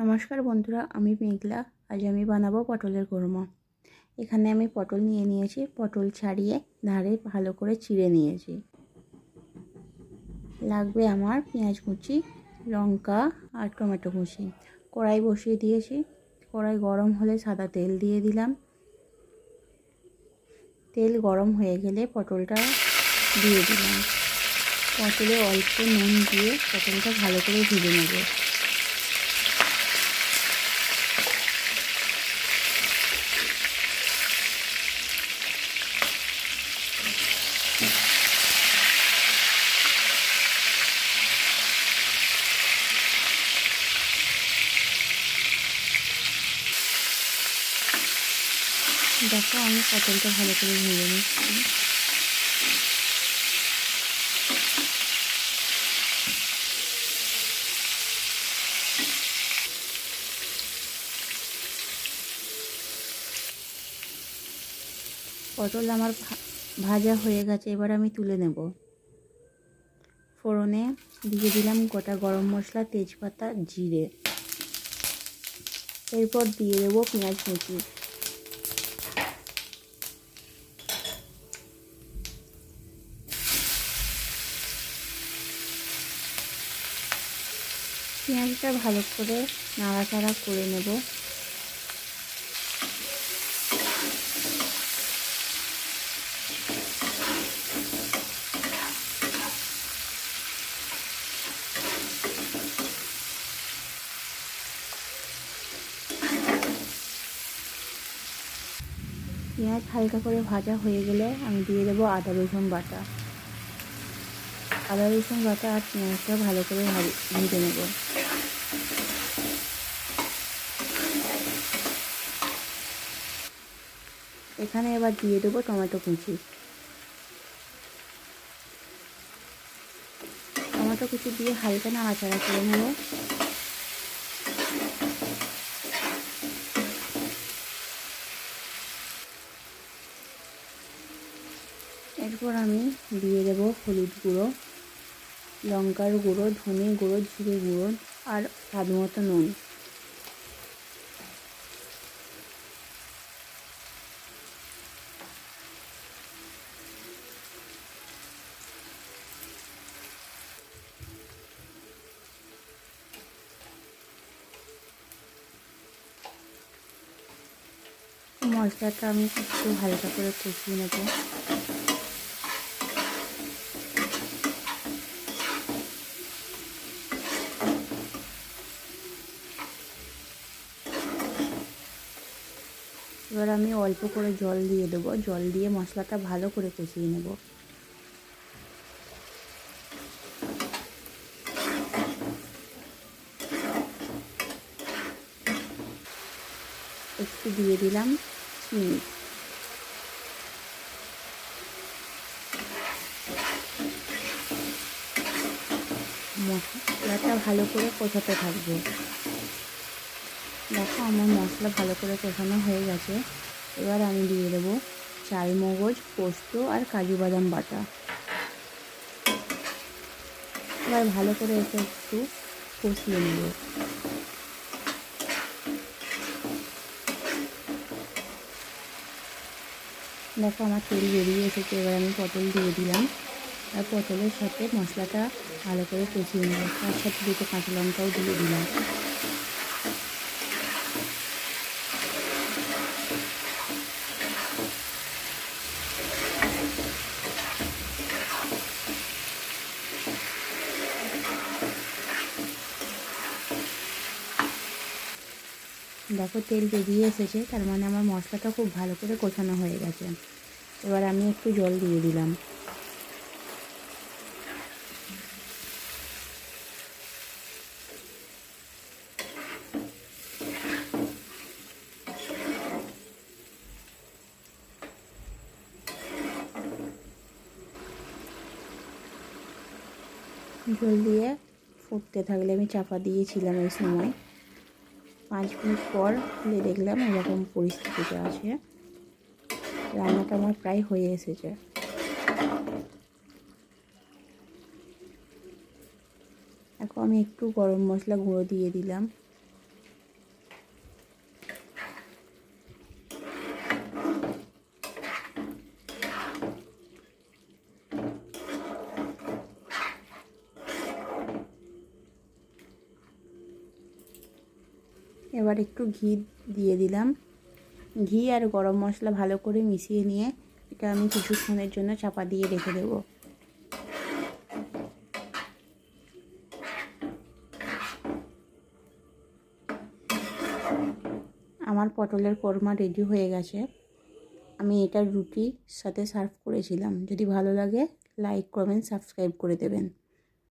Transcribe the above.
নমস্কার বন্ধুরা, আমি মেঘলা। আজ আমি বানাবো পটলের কোরমা। এখানে আমি পটল নিয়ে নিয়েছি। পটল ছাড়িয়ে ধারে ভালো করে চিড়ে নিয়েছি। লাগবে আমার পেঁয়াজ কুচি, লঙ্কা আর টমেটো কুচি। কড়াই বসিয়ে দিয়েছি। কড়াই গরম হলে সাদা তেল দিয়ে দিলাম। তেল গরম হয়ে গেলে পটলটা দিয়ে দিলাম। পটলে অল্প নুন দিয়ে পটলটা ভালো করে ভেজে নেব। দেখো, আমি পটলটা ভালো করে ভেজে নিচ্ছি। পটল আমার ভাজা হয়ে গেছে, এবার আমি তুলে নেব। ফোড়নে দিয়ে দিলাম গোটা গরম মশলা, তেজপাতা, জিরে। এরপর দিয়ে দেবো পেঁয়াজ কুচি। পেঁয়াজটা ভালো করে নাড়াচাড়া করে নেব। পেঁয়াজ হালকা করে ভাজা হয়ে গেলে আমি দিয়ে দেবো আদা রসুন বাটা। আদা রসুন বাটা আর পেঁয়াজটা ভালো করে ভেজে নেব। এখানে এবার দিয়ে দেবো টমেটো কুচি। টমেটো কুচি দিয়ে হালকা নাড়াচাড়া করে নেব। এরপর আমি দিয়ে দেবো হলুদ গুঁড়ো, লঙ্কার গুঁড়ো, ধনে গুঁড়ো, জিরে গুঁড়ো আর স্বাদ মতো নুন। মশলাটা আমি একটু হালকা করে কষিয়ে নেব। এবার আমি অল্প করে জল দিয়ে দেবো। জল দিয়ে মশলাটা ভালো করে কষিয়ে নেব। একটু দিয়ে দিলাম চিনি। মশলাটা ভালো করে কষাতে থাকবো। দেখো, আমার মশলা ভালো করে কষানো হয়ে গেছে। এবার আমি দিয়ে দেবো চালমগজ, পোস্ত আর কাজু বাদাম বাটা। এবার ভালো করে এসে একটু কষিয়ে নেব। দেখো, আমার তেল বেরিয়ে এসেছে। এবার আমি পটল দিয়ে দিলাম আর পটলের সাথে মশলাটা ভালো করে কষিয়ে নেব। তার সাথে দুটো কাঁচা লঙ্কাও দিয়ে দিলাম। দেখো, তেল বেরিয়ে এসেছে, তার মানে আমার মশলাটা খুব ভালো করে কষানো হয়ে গেছে। এবার আমি একটু জল দিয়ে দিলাম। জল দিয়ে ফুটতে থাকলে আমি চাপা দিয়েছিলাম। এই সময় 5 মিনিট পর খুলে দেখলাম এরকম পরিস্থিতিতে আছে। রান্নাটা আমার প্রায় হয়ে এসেছে। এখন আমি একটু গরম মশলা গুঁড়ো দিয়ে দিলাম। এবার একটু ঘি দিয়ে দিলাম। ঘি আর গরম মশলা ভালো করে মিশিয়ে নিয়ে এটা আমি কিছুক্ষণের জন্য চাপা দিয়ে রেখে দেব। আমার পটলের কোরমা রেডি হয়ে গেছে। আমি এটা রুটির সাথে সার্ভ করেছিলাম। যদি ভালো লাগে লাইক কমেন্ট সাবস্ক্রাইব করে দেবেন।